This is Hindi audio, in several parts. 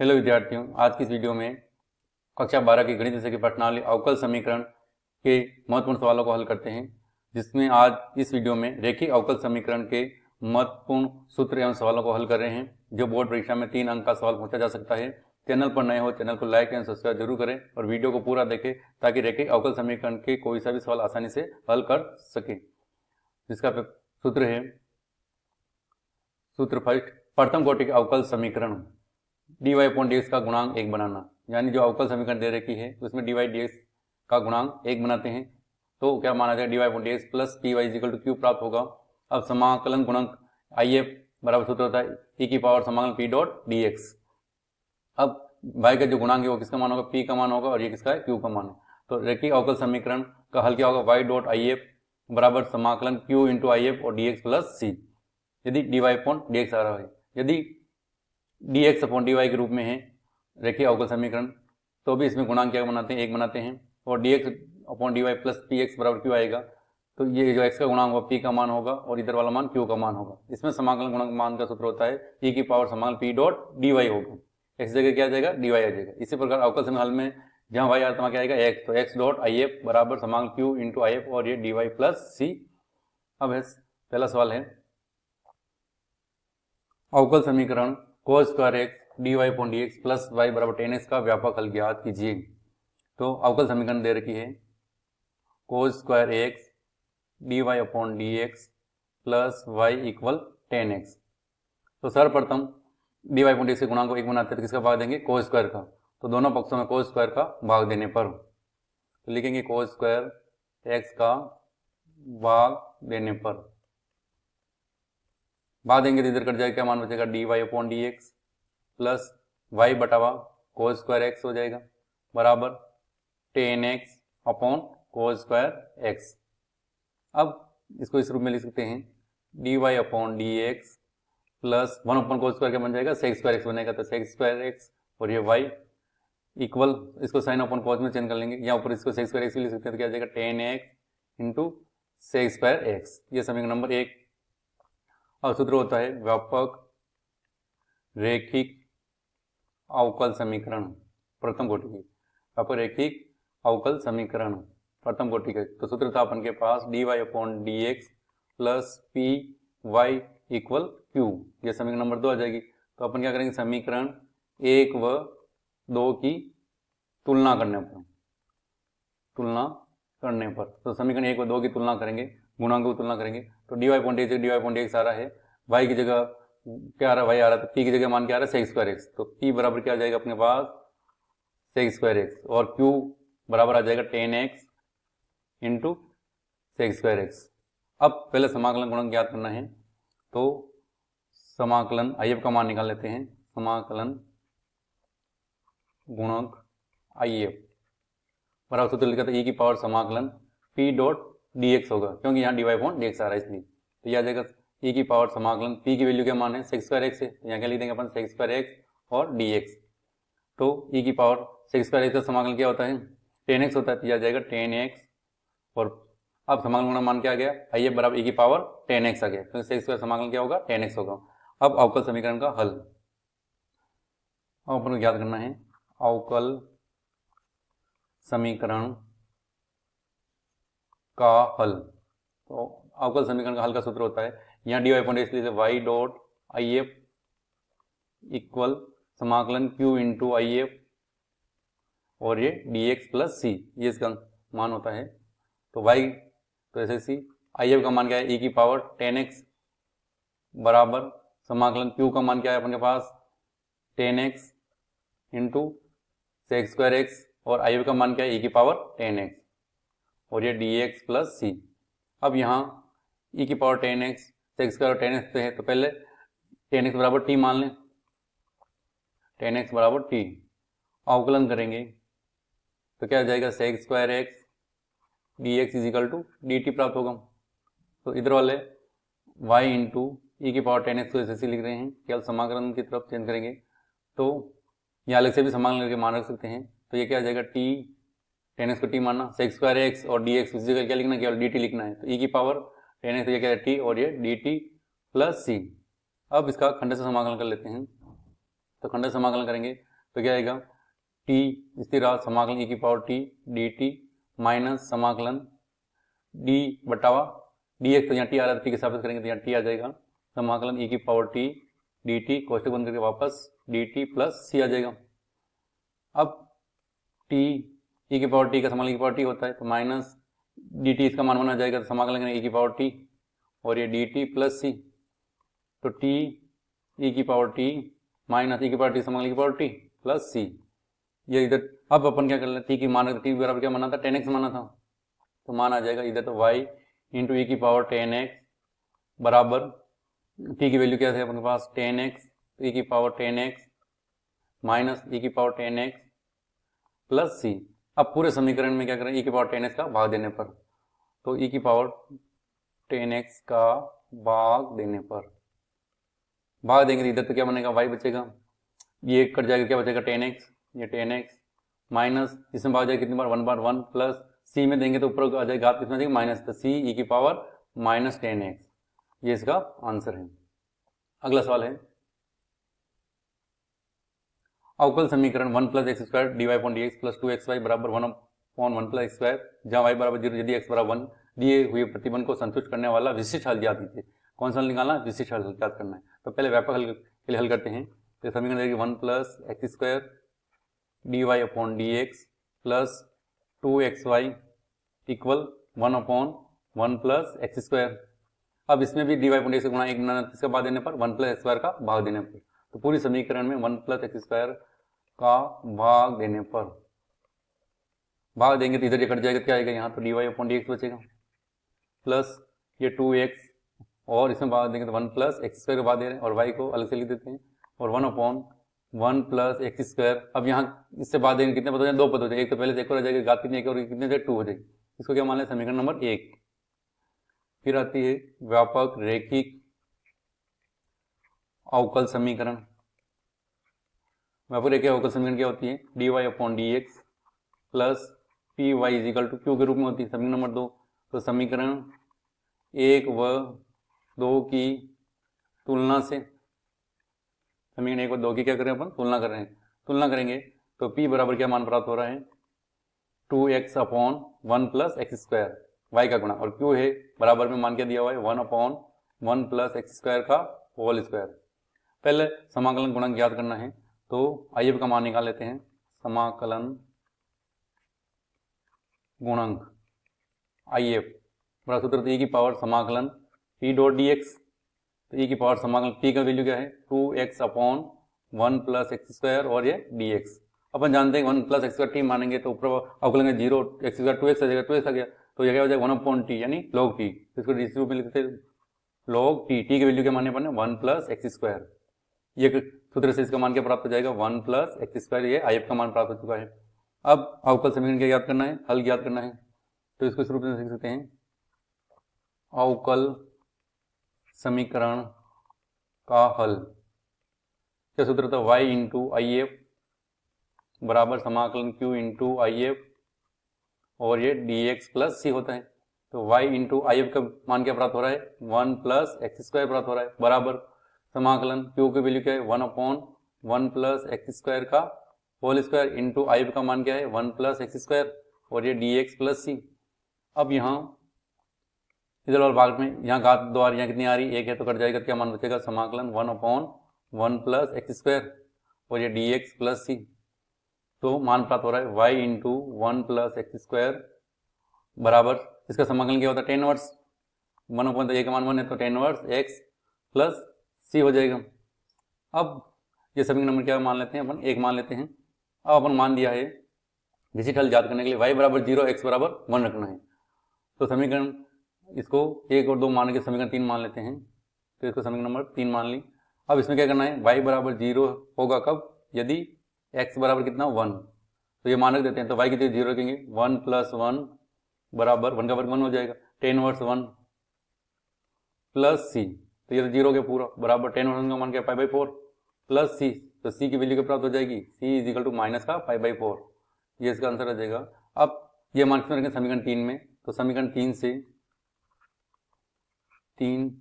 हेलो विद्यार्थियों, आज की इस वीडियो में कक्षा 12 की गणित विषय की प्रश्नावली अवकल समीकरण के महत्वपूर्ण सवालों को हल करते हैं, जिसमें आज इस वीडियो में रेखीय अवकल समीकरण के महत्वपूर्ण सूत्र एवं सवालों को हल कर रहे हैं, जो बोर्ड परीक्षा में 3 अंक का सवाल पूछा जा सकता है। चैनल पर नए हो चैनल को लाइक एवं सब्सक्राइब जरूर करें और वीडियो को पूरा देखें ताकि रेखीय अवकल समीकरण के कोई सा भी सवाल आसानी से हल कर सके। जिसका सूत्र है, सूत्र फर्स्ट, प्रथम कोटि के अवकल समीकरण dy/dx का गुणांक 1 बनाना। यानी जो अवकल समीकरण दे रखी है उसमें dy/dx का गुणांक 1 बनाते हैं तो क्या माना जाएगा, dy/dx प्लस py = q प्राप्त होगा। अब समाकलन गुणांक if बराबर सूत्र होता है e की पावर समाकलन p.dx। अब y का जो गुणांक है वो किसका मान होगा, p का मान होगा, और ये किसका है, q का मान है। तो रेखीय अवकल समीकरण का हल क्या होगा, y.if बराबर समाकलन q × if और dx प्लस c, यदि dy/dx आ रहा है। यदि dx/dy के रूप में है रेखीय अवकल समीकरण, तो भी इसमें गुणांक क्या बनाते हैं, 1 बनाते हैं, और dx/dy प्लस px बराबर q आएगा। तो ये जो x का गुणांक होगा p का मान होगा और इधर वाला मान q का मान होगा। इसमें समाकलन गुणांक मान का सूत्र होता है e की पावर समाकलन p.dy होगा। x जगह क्या आ जाएगा, dy आ जाएगा। इसी प्रकार अवकल समीकरण हल में जहाँ y आता है क्या आएगा, x, तो x.if बराबर समाकलन q × if और ये dy प्लस c। अब पहला सवाल है, अवकल समीकरण cos² dy/dx प्लस y बराबर tan x का व्यापक हल ज्ञात कीजिए। तो अवकल समीकरण दे रखी है cos² dy/dx plus y = tan x। तो सर्वप्रथम dy/dx के गुणांक को 1 बनाते हैं तो किसका भाग देंगे, cos² का। तो दोनों पक्षों में cos² का भाग देने पर तो लिखेंगे cos² x का भाग देने पर, भाग देंगे तो इधर कट जाएगा, क्या मान बचेगा, dy/dx plus y बटावा cos² x हो जाएगा बराबर tan x upon cos² x। अब इसको इस रूप में लिख सकते हैं dy/dx प्लस 1/cos² क्या बन जाएगा, sec² x बनेगा। तो sec² x और ये y इक्वल, इसको साइन अपॉन कॉस में चेंज कर लेंगे, यहाँ ऊपर इसको sec² x भी लिख सकते हैं, तो क्या आ जाएगा tan x × sec² x। ये समीकरण नंबर 1। और सूत्र होता है व्यापक रैखिक अवकल समीकरण प्रथम कोटि की, व्यापक रैखिक अवकल समीकरण प्रथम कोटि के। तो सूत्र था अपन के पास dy/dx प्लस py = q। ये समीकरण नंबर 2 आ जाएगी। तो अपन क्या करेंगे, समीकरण 1 व 2 की तुलना करने पर, तो समीकरण 1 व 2 की तुलना करेंगे, गुणांकों की तुलना करेंगे। तो dy/dx आ रहा है, y की जगह क्या आ रहा है, y आ रहा है, तो p की जगह मान क्या आ रहा है, sec² x। तो p बराबर क्या आ जाएगा अपने पास, sec² x, और q बराबर आ जाएगा tan x × sec² x। अब पहले समाकलन गुणांक ज्ञात करना है, तो समाकलन if का मान निकाल लेते हैं। समाकलन गुणांक if बराबर सूत्र लिखा था e की पावर समाकलन p.dx होगा, क्योंकि यहाँ dy/dx आ रहा है इसलिए। तो यह आ जाएगा e की पावर समाकलन, p की वैल्यू क्या मान है, sec² x है, तो यहाँ क्या लिख देंगे अपन, sec² x और dx। तो e की पावर sec² x का समाकलन क्या होता है, tan x होता है, तो यह आ जाएगा tan x। और अब समाकलन गुणांक मान क्या आ गया, if बराबर e की पावर tan x आ गया, तो sec² समाकलन क्या होगा, tan x होगा। अब अवकल समीकरण का हल अपन को याद करना है, अवकल समीकरण का हल। तो अवकल समीकरण का हल का सूत्र होता है, यहाँ dy/dx लिए y.if इक्वल समाकलन q × if और ये dx प्लस c, ये इसका मान होता है। तो y, तो ऐसे c, if का मान क्या है, e की पावर tan x बराबर समाकलन q का मान क्या है अपने पास, tan x × sec² x, और if का मान क्या है, e की पावर tan x और ये dx प्लस c। अब यहाँ e की पावर tan x, sec² और tan x है, तो पहले tan x बराबर t मान लें, tan x बराबर t, अवकलन करेंगे तो क्या आ जाएगा, sec² x dx = dt प्राप्त होगा। तो इधर वाले y × e की पावर tan x को ऐसे लिख रहे हैं, केवल समाकलन की तरफ चेंज करेंगे, तो यहाँ अलग से भी समाकलन करके मान रख सकते हैं। तो ये क्या आ जाएगा, t, tan x को t मानना, sec² x और dx उसी जगह क्या लिखना, केवल dt लिखना है। तो e की पावर tan x, तो ये क्या है t और ये dt प्लस c। अब इसका खंड से समाकलन कर लेते हैं, तो खंड समाकलन करेंगे तो क्या आएगा, टी स्थिर समाकलन e की power T D T minus समाकलन डी बटावा डी एक्स, तो यहाँ टी आ रहा है टी के साथ करेंगे तो यहाँ टी आ जाएगा, समाकलन e की पावर टी डी टी कोष्टक बंद करके वापस डी टी प्लस सी आ जाएगा। अब टी e की पावर टी का समाकलन e की पावर टी होता है तो माइनस डी टी इसका मान बना जाएगा, तो समाकलन करेंगे e की पावर टी और ये डी टी प्लस सी, तो टी e की पावर टी माइनस e की पावर टी समाकलन की पावर टी प्लस सी, ये इधर। अब अपन क्या कर लें, टी की मान टी बराबर क्या माना था, 10x माना था, तो मान आ जाएगा इधर तो y इंटू ई की पावर 10x बराबर टी की वैल्यू क्या थे अपने पास 10x, ई की पावर 10x माइनस ई की पावर 10x प्लस सी। अब पूरे समीकरण में क्या करें, ई की पावर 10x का भाग देने पर, तो ई की पावर 10x का भाग देने पर भाग देंगे इधर तो क्या बनेगा, y बचेगा, ये कट जाएगा, क्या बचेगा 10x, ये 10x माइनस इसमें भाग जाएगा कितनी बार 1 बार 1 प्लस सी में देंगे तो ऊपर आ जाएगा, कितना देंगे माइनस, तो सी ई की पावर माइनस 10x, ये इसका आंसर है। अगला सवाल है अवकल समीकरण 1 plus x square d y upon d x plus 2xy बराबर 1 अपॉन 1 प्लस एक्स स्क्वायर, जहाँ y बराबर 0 यदि x बराबर 1 दिए हुए प्रतिबंध को संतुष्ट करने वाला विशिष्ट हल ज्ञात कीजिए। कौन सा हल निकालना, विशिष्ट हल ज्ञात करना है। तो पहले व्यापक हल के लिए हल करते हैं, तो समीकरण देगी 1 plus x square d y upon d x plus 2xy equal 1 upon 1 plus x square. अब इसमें भी d y upon d x गुणा 1 गुना इसका भाग देने पर 1 प्लस एक्स स्क्वायर का भाग देने पर, तो पूरी समीकरण में 1 प्लस एक्स स्क्वायर का भाग देने पर भाग देंगे तो इधर ये कट जाएगा, क्या आएगा यहाँ, तो d y upon d x बचेगा प्लस ये 2x और इसमें भाग देंगे तो 1 प्लस एक्स स्क्वायर का भाग दे रहे हैं और y को अलग से लिख देते हैं और 1 अपॉन 1 प्लस एक्स स्क्वायर। अब यहाँ इससे भाग देंगे कितने पद हो जाए, 2 पद हो जाए, एक तो पहले से एक और आ जाएगा, घात कितनी एक और कितने से 2 हो जाएगी, इसको क्या मान लें समीकरण नंबर 1। फिर आती है व्यापक रैखिक अवकल समीकरण। व्यापक रैखिक अवकल समीकरण क्या होती है, d y upon d x plus p y equal to q के रूप में होती है समीकरण नंबर 2। तो समीकरण 1 व 2 की तुलना से, समीकरण 1 व 2 की क्या करें अपन, तुलना कर रहे हैं, तुलना करेंगे तो p बराबर क्या मान प्राप्त हो रहा है 2x upon 1 plus x square y का गुणा, और q है बराबर में मान क्या दिया हुआ है 1 अपॉन 1 प्लस एक्स स्क्वायर का होल स्क्वायर। पहले समाकलन गुणांक ज्ञात करना है, तो आइए का मान निकाल लेते हैं। समाकलन गुणांक IF बड़ा सूत्र तो e की पावर समाकलन p डॉट डी एक्स, तो e की पावर समाकलन p का वैल्यू क्या है 2x upon 1 plus x square और ये dx। अपन जानते हैं 1 प्लस एक्स स्क्वायर t मानेंगे तो ऊपर अवकलन में 0 एक्स स्क्वायर 2x आ जाएगा, 2x आ गया तो यह क्या हो जाएगा 1 अपॉन टी यानी log t, तो इसको इस रूप में लिखते हैं log t, t की वैल्यू क्या मानने पर 1 प्लस एक्स स्क्वायर, ये सूत्र से इसका मान क्या प्राप्त हो जाएगा 1 प्लस एक्स स्क्वायर, ये IF का मान प्राप्त हो चुका है। अब अवकल समीकरण क्या ज्ञात करना है, हल ज्ञात करना है, तो इसको इस रूप में लिख सकते हैं अवकल समीकरण का हल। क्या सूत्र था y इंटू आई एफ बराबर समाकलन q इंटू आई एफ और ये dx प्लस सी होता है, तो y इंटू आई एफ का मान क्या प्राप्त हो रहा है 1 प्लस एक्स स्क्वायर प्राप्त हो रहा है बराबर समाकलन q की वैल्यू क्या है 1 अपॉन 1 प्लस एक्स स्क्वायर का whole square into I F का मान क्या है 1 प्लस एक्स स्क्वायर और ये dx प्लस सी। अब यहाँ इधर वाले भाग में यहाँ घात 2 आ रही, यहाँ कितनी आ रही, 1 है तो कट जाएगा, क्या मान बचेगा समाकलन 1 अपॉन 1 प्लस एक्स स्क्वायर और ये dx प्लस सी, तो मान प्राप्त हो रहा है y into 1 plus x square बराबर इसका समाकलन क्या होता है 10 इनवर्स 1 अपॉन, तो a का मान 1 है तो 10 इनवर्स x प्लस सी हो जाएगा। अब ये समीकरण नंबर क्या मान लेते हैं अपन, 1 मान लेते हैं। अब अपन मान दिया है विशिष्ट हल ज्ञात करने के लिए y बराबर 0 x बराबर 1 रखना है, तो समीकरण इसको 1 और 2 मान के समीकरण 3 मान लेते हैं, तो इसको समीकरण नंबर 3 मान ली। अब इसमें क्या करना है y बराबर 0 होगा कब, यदि x बराबर कितना 1, तो ये मान रख देते हैं, तो y की जगह 0 रखेंगे 1 प्लस 1 बराबर 1 का वर्ग 1 हो जाएगा 10 वर्स 1 प्लस सी, तो ये तो 0 के पूरा बराबर 10 वर्स 1 का मान क्या पाई बाई 4 प्लस सी, तो सी की वैल्यू क्या प्राप्त हो जाएगी c is equal to minus का पाई बाई 4, ये इसका आंसर आ जाएगा। अब ये मान कितना रखेंगे समीकरण 3 में, तो समीकरण 3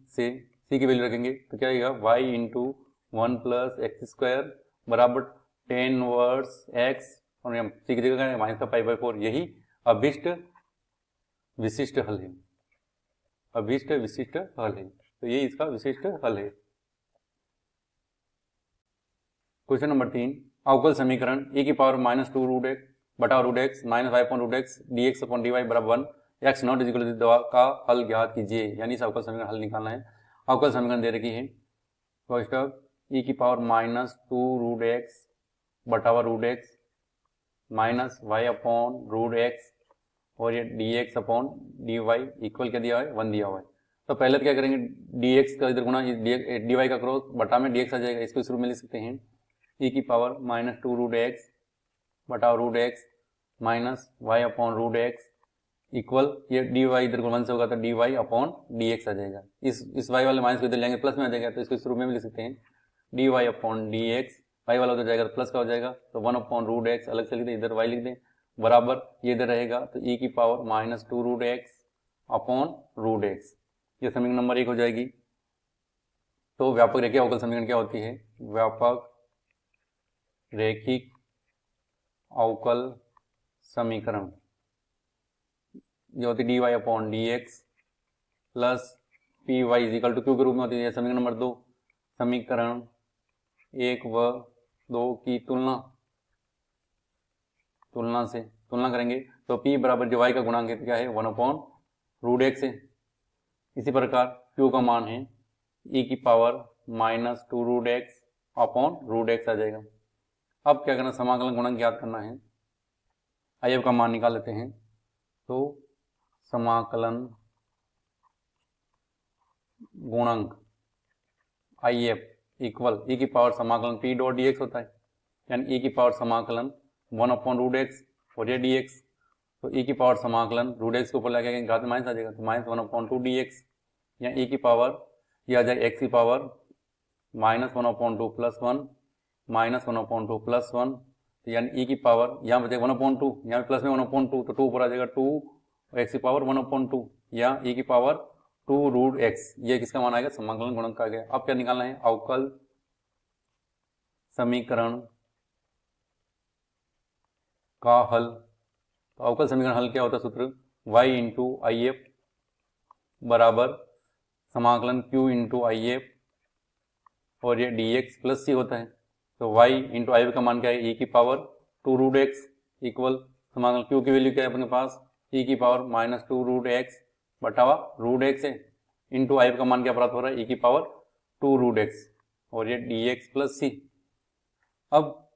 से c की वैल्यू रखेंगे तो क्या आएगा y into 1 plus x square बराबर टेन इनवर्स एक्स और यहाँ सी की जगह माइनस का पाई/4, यही अभिष्ट विशिष्ट हल है, अभिष्ट विशिष्ट हल है। तो ये इसका विशिष्ट हल है। क्वेश्चन नंबर 3, अवकल समीकरण e की पावर -2 रूट एक्स बटा root x minus y upon root x d x upon d y बराबर 1 एक्स नॉट इजिकल टू का हल ज्ञात कीजिए, यानी इस अवकल समीकरण हल निकालना है। अवकल समीकरण दे रखी है, फर्स्ट e की पावर -2 रूट एक्स बटा root x minus y upon root x और ये d x upon d y equal क्या दिया है, 1 दिया हुआ है। तो पहले तो क्या करेंगे, डी एक्स का इधर गुना डी वाई का क्रॉस बटा में डी एक्स आ जाएगा, इसको शुरू में लिख सकते हैं e की पावर -2 रूट एक्स बटा root x minus y upon root x equal ये डी वाई इधर 1 से होगा तो d y upon d x आ जाएगा। इस वाई वाले माइनस को इधर लेंगे प्लस में आ जाएगा, तो इसको शुरू में भी लिख सकते हैं d y upon d x, y वाला उधर जाएगा तो प्लस का हो जाएगा, तो 1 अपॉन रूट एक्स अलग से लिख दें, इधर वाई लिख दें, बराबर ये इधर रहेगा तो e की power -2 root x upon root x, ये समीकरण नंबर 1 हो जाएगी। तो व्यापक रेखीय अवकल समीकरण क्या होती है, व्यापक रैखिक अवकल समीकरण जो होती है d y upon d x plus p y equal to q के रूप में होती है। समीकरण नंबर 2, समीकरण 1 व 2 की तुलना करेंगे तो p बराबर जो y का गुणांक है तो क्या है 1 अपॉन रूट एक्स है। इसी प्रकार q का मान है e की power -2 root x upon root x आ जाएगा। अब क्या करना, समाकलन गुणांक याद करना है, आइए का मान निकाल लेते हैं। तो समाकलन गुणांक IF इक्वल e की पावर समाकलन p डॉट डी एक्स होता है, यानी e की पावर समाकलन 1 अपॉन रूट एक्स और ये डी एक्स, तो e की पावर समाकलन रूट एक्स को ऊपर लगा के घात में माइनस आ जाएगा, तो -1 अपॉन 2 डी एक्स, या e की पावर ये आ जाएगा x की power -1 upon 2 plus 1 -1 upon 2 plus 1, तो यानी e की पावर यहाँ बचेगा 1 अपॉन 2, यहाँ प्लस में 1 अपॉन 2, तो 2 ऊपर आ जाएगा 2 और x की पावर 1 अपॉन 2 या e की पावर 2 रूट एक्स, ये किसका मान आएगा, समाकलन गुणांक का आ गया। अब क्या निकालना है, अवकल समीकरण का हल। तो अवकल समीकरण हल क्या होता है, सूत्र y इंटू आई एफ बराबर समाकलन q इंटू आई एफ और ये dx प्लस c होता है। तो y इंटू आई एफ का मान क्या है, e की पावर 2 रूट एक्स इक्वल समाकलन q की वैल्यू क्या है अपने पास, e की पावर -2 रूट एक्स बटावा रूट एक्स है, इंटू आई एफ का मान क्या प्राप्त हो रहा है, e की पावर 2 रूट एक्स और ये dx प्लस c। अब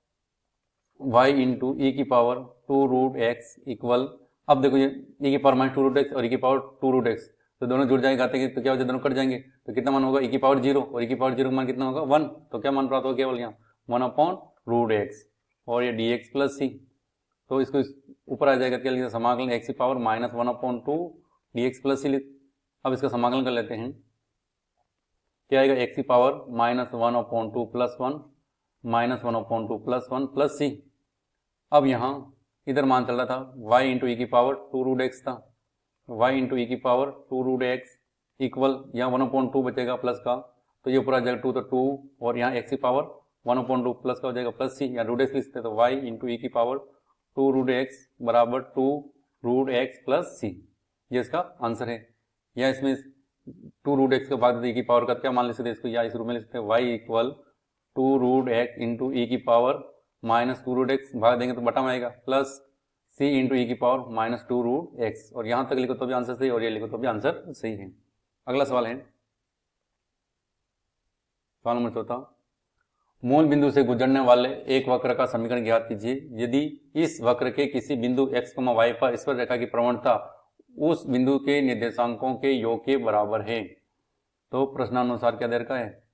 y इंटू ई की पावर 2 रूट एक्स इक्वल, अब देखो ये e की पावर -2 रूट एक्स और e की पावर 2 रूट एक्स, तो दोनों जुड़ जाएंगे, आते तो क्या हो जाए, दोनों कट जाएंगे, तो कितना मान होगा, e की पावर 0 और e की पावर 0 का मान कितना होगा 1, तो क्या मान प्राप्त होगा केवल यहाँ 1 अपॉन रूट एक्स और ये dx प्लस c, तो इसको ऊपर आ जाएगा क्या लिखा, समाकलन x की power -1 upon 2 dx plus c। अब इसका समाकलन कर लेते हैं, क्या आएगा, x की power -1 upon 2 plus 1 -1 upon 2 plus 1 plus c। अब यहाँ इधर मान चल रहा था y इंटू ई की पावर 2 रूट एक्स था, y इंटू ई की पावर 2 रूट एक्स इक्वल यहाँ 1 अपॉन 2 बचेगा प्लस का, तो ये ऊपर आ जाएगा 2 तो 2 और यहाँ x की पावर 1 अपॉन 2 प्लस का हो जाएगा प्लस c, या रूट एक्स लिखते तो y इंटू ई की पावर 2 रूट एक्स बराबर 2 रूट एक्स प्लस c, ये इसका आंसर है। या इसमें 2 रूट एक्स के बाद ई की पावर का क्या मान लिख सकते हैं इसको, या इस रूप में लिख सकते हैं y equal 2 root x into e की पावर -2 रूट एक्स, भाग देंगे तो बटा में आएगा, प्लस c इंटू ई की पावर -2 रूट एक्स, और यहाँ तक लिखो तो भी आंसर सही और ये लिखो तो भी आंसर सही है। अगला सवाल है सवाल नंबर 14, मूल बिंदु से गुजरने वाले एक वक्र का समीकरण ज्ञात कीजिए यदि इस वक्र के किसी बिंदु x, y पर स्पर्श रेखा की प्रवणता उस बिंदु के निर्देशांकों के योग के बराबर है। तो प्रश्नानुसार क्या दे रखा है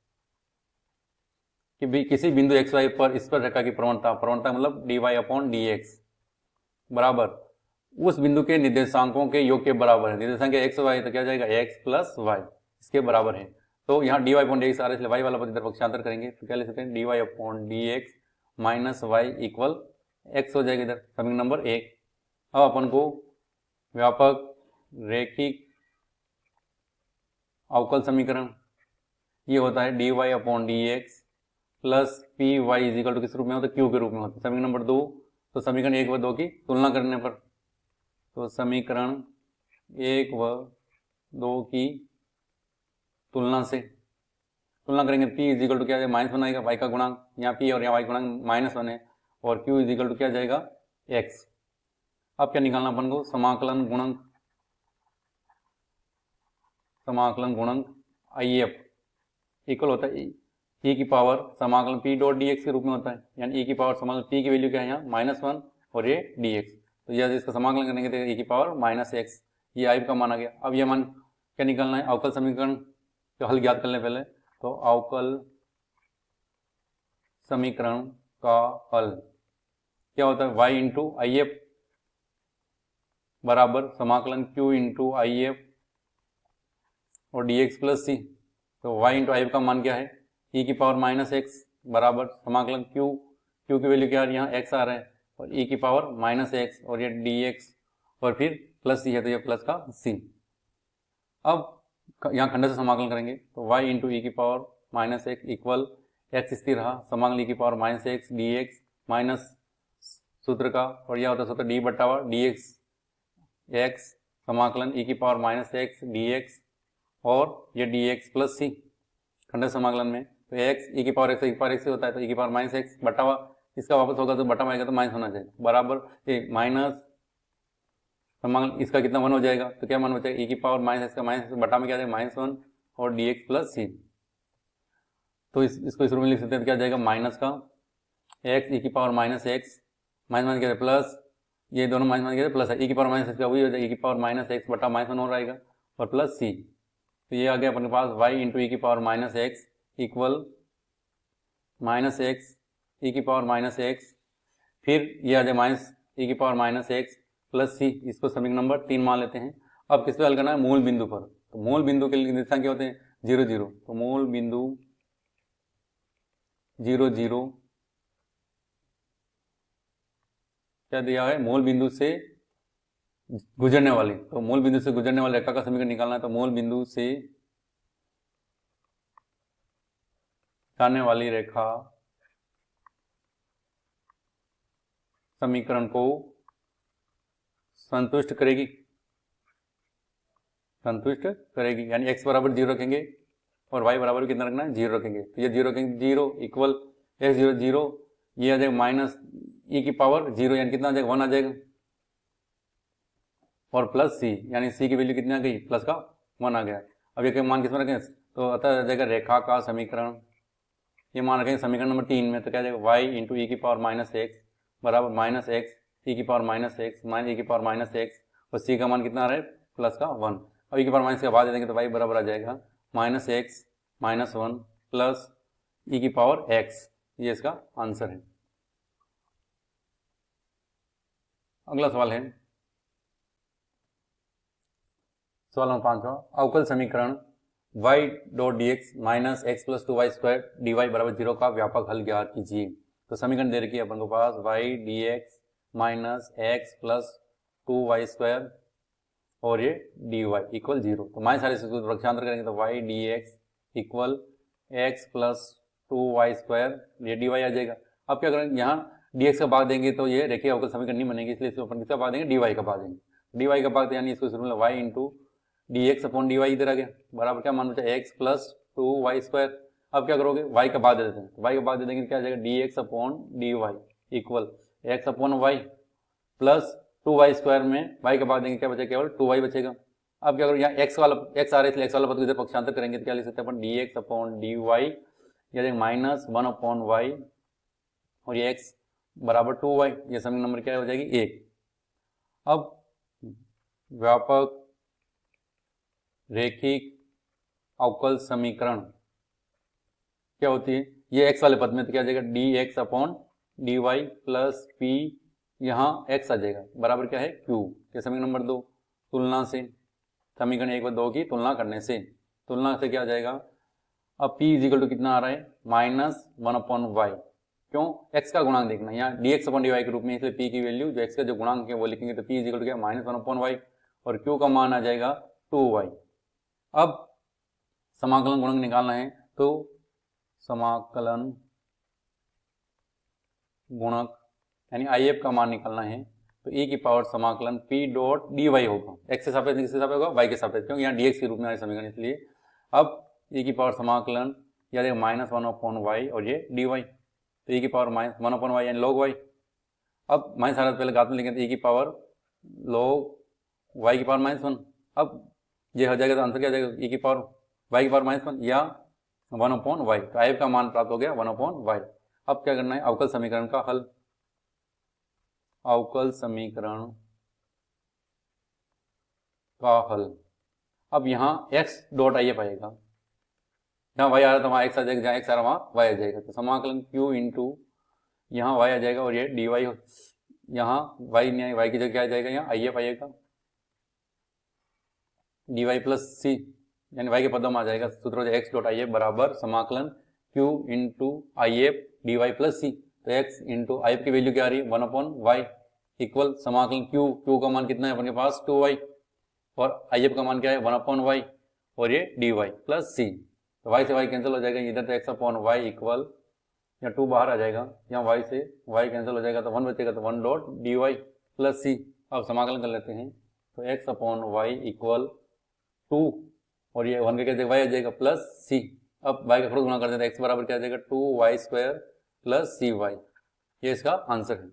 कि भी किसी बिंदु x, y पर स्पर्श रेखा की प्रवणता मतलब dy अपॉन dx बराबर उस बिंदु के निर्देशांकों के योग के बराबर है। निर्देशांक x, y तो क्या जाएगा x प्लस y, इसके बराबर है। तो यहाँ dy अपॉन dx आ रहा है, इसलिए y वाला पद इधर पक्षांतर करेंगे तो क्या ले सकते हैं, dy upon dx minus y equal x हो जाएगा इधर, समीकरण नंबर 1। अब अपन को व्यापक रैखिक अवकल समीकरण ये होता है dy upon dx plus p y is equal to किस रूप में होता है, क्यू के रूप में होता है। समीकरण नंबर 2, तो समीकरण 1 व 2 की तुलना करने पर, तो समीकरण 1 व 2 की तुलना करेंगे, p इज इक्वल टू क्या है, -1 आएगा, y का गुणांक, यहाँ p और यहाँ y गुणांक -1 है, और q इज इक्वल टू क्या जाएगा, x। अब क्या निकालना अपन को, समाकलन गुणक IF इक्वल होता है e की पावर समाकलन p डॉट dx के रूप में होता है, यानी e की पावर समाकलन p की वैल्यू क्या है यहाँ -1 और ये dx, तो यह इसका समाकलन करेंगे तो e की पावर -x, ये I का मान आ गया। अब ये मान क्या निकालना है, अवकल समीकरण का हल ज्ञात करने पहले, तो अवकल समीकरण का हल क्या होता है, y इंटू IF बराबर समाकलन q इंटू IF और dx प्लस c, तो y इंटू IF का मान क्या है, e की पावर -x बराबर समाकलन q की वैल्यू क्या आ रही है, यहाँ x आ रहा है, और e की पावर -x और ये dx और फिर प्लस c है, तो ये प्लस का c। अब यहाँ खंड से समाकलन करेंगे, तो y इंटू ई की पावर -x इक्वल x स्थिर रहा, समाकलन e की पावर -x dx माइनस सूत्र का, और यह होता है सूत्र d बटा dx x समाकलन e की पावर -x dx और ये dx प्लस c खंड समाकलन में, तो x e की पावर x होता है, तो e की पावर -x बटा इसका वापस होगा तो बटा आएगा तो माइनस होना चाहिए, बराबर माइनस समाकलन इसका कितना 1 हो जाएगा, तो क्या मान हो जाएगा, e की पावर -x का माइनस बटा में क्या जाएगा -1 और dx प्लस c, तो इसको इस रूप में लिख सकते हैं, तो क्या जाएगा माइनस का x e की पावर -x माइनस क्या है प्लस, ये दोनों माइनस क्या है प्लस है, e की पावर -x का वही हो जाएगा, e की पावर -x बटा -1 हो रहेगा और प्लस c, तो ये आ गया अपने पास y इंटू ई की power -x equal -x e की पावर -x, फिर ये आ जाए माइनस e की पावर -x प्लस c, इसको समीकरण नंबर 3 मान लेते हैं। अब किस पे हल करना है, मूल बिंदु पर, तो मूल बिंदु के लिए निर्देशांक क्या होते हैं 0 0, तो मूल बिंदु 0 0 क्या दिया है, मूल बिंदु से गुजरने वाली, तो मूल बिंदु से गुजरने वाली रेखा का समीकरण निकालना है, तो मूल बिंदु से जाने वाली रेखा समीकरण को संतुष्ट करेगी, यानी x बराबर 0 रखेंगे और y बराबर कितना रखना है 0 रखेंगे, तो ये 0 रखेंगे, 0 इक्वल x 0 0, ये आ जाएगा माइनस e की पावर 0 यानी कितना आ जाएगा 1 आ जाएगा, और प्लस c यानी c की वैल्यू कितनी आ गई, प्लस का 1 आ गया। अब ये मान किसमें रखें, तो अतः आ जाएगा रेखा का समीकरण, ये मान रखेंगे समीकरण नंबर 3 में, तो क्या जाएगा y इंटू ई की पावर -x बराबर -x e की पावर -x माइनस e की पावर -x और c का मान कितना आ रहा है प्लस का 1। अब e की पावर माइनस के बाद दे देंगे तो y बराबर आ जाएगा -x -1 प्लस e की पावर x, ये इसका आंसर है। अगला सवाल है सवाल नंबर 5, अवकल समीकरण y dot dx minus x plus 2y square dy बराबर 0 का व्यापक हल ज्ञात कीजिए। तो समीकरण दे रखी है अपन को पास y dx minus x plus 2y square और ये dy इक्वल 0, तो माइनस सारे सूत्र प्रक्षांतर करेंगे तो y dx equal x plus 2y square, ये dy आ जाएगा। अब क्या करेंगे, यहाँ dx का भाग देंगे तो ये रेखीय अवकल समीकरण नहीं बनेगी, इसलिए इसको अपन किसका भाग देंगे, dy का भाग देंगे, dy का भाग यानी इसको शुरू में y into dx upon dy इधर आ गया, बराबर क्या मान बचा x प्लस 2y स्क्वायर। अब क्या करोगे, y का भाग दे देते हैं, तो y का भाग दे देंगे क्या आ जाएगा dx upon dy equal x upon y plus 2y square में y का भाग देंगे क्या बचेगा, केवल 2y बचेगा। अब क्या करो, यहाँ x आ रहा है इसलिए x वाला पद को इधर पक्षांतर करेंगे तो क्या लिख सकते हैं अपन dx अपॉन dy या -1 अपॉन y और ये x बराबर 2y, ये समीकरण नंबर क्या हो जाएगी 1। अब व्यापक रेखिक अवकल समीकरण क्या होती है, ये x वाले पद में तो क्या आ जाएगा dx upon dy plus p, यहाँ x आ जाएगा बराबर क्या है q, ये समीकरण नंबर 2। तुलना से समीकरण 1 व 2 की तुलना करने से क्या आ जाएगा, अब p इज इक्वल टू कितना आ रहा है -1 अपॉन y, क्यों, x का गुणांक देखना, यहाँ dx अपॉन dy के रूप में, इसलिए p की वैल्यू जो x का जो गुणांक है वो लिखेंगे, तो p इज इक्वल टू क्या -1 अपॉन y और q का मान आ जाएगा 2y। अब समाकलन गुणांक निकालना है, तो समाकलन गुणक यानी आई एफ का मान निकालना है, तो e की पावर समाकलन p डॉट डी वाई होगा। x के सापेक्ष किसके सापेक्ष होगा, y के सापेक्ष, क्योंकि यहाँ dx के रूप में हमारे समीकरण, इसलिए अब e की पावर समाकलन या देखो -1/y और ये dy, तो e की पावर -1/y यानी log y। अब माइनस आ रहा पहले घात में लिखेंगे, e की पावर log y की पावर -1। अब ये हो जाएगा तो आंसर क्या हो जाएगा, e की पावर y की पावर -1 या 1/y। तो आई का मान प्राप्त हो गया 1/y। अब क्या करना है, अवकल समीकरण का हल। अवकल समीकरण का हल, अब यहाँ x डॉट आई एफ आएगा, जहाँ y आ रहा था वहाँ x आ जाएगा, जहाँ x आ रहा वहाँ y आ जाएगा, तो समाकलन q इंटू यहाँ y आ जाएगा और ये dy हो, यहाँ y नहीं आएगा, y की जगह क्या आ जाएगा, यहाँ आई एफ आएगा, dy प्लस c यानी y के पदों में आ जाएगा। सूत्र हो जाएगा x डॉट आई एफ बराबर समाकलन q into I F d y plus C. तो x इंटू आई एफ की वैल्यू क्या आ रही है 1/y इक्वल समाकलन q का मान कितना है अपने पास 2y और आई एफ का मान क्या है 1/y और ये dy प्लस सी। तो y से y कैंसिल हो जाएगा, इधर तो x/y इक्वल या 2 बाहर आ जाएगा, यहाँ y से y कैंसिल हो जाएगा तो 1 बचेगा, तो 1 डॉट dy प्लस सी। अब समाकलन कर लेते हैं, तो x/y इक्वल 2 और ये 1 के क्या y आ जाएगा प्लस सी। अब y का क्रॉस गुणा कर देते हैं, x बराबर क्या आ जाएगा 2y² प्लस cy। ये इसका आंसर है।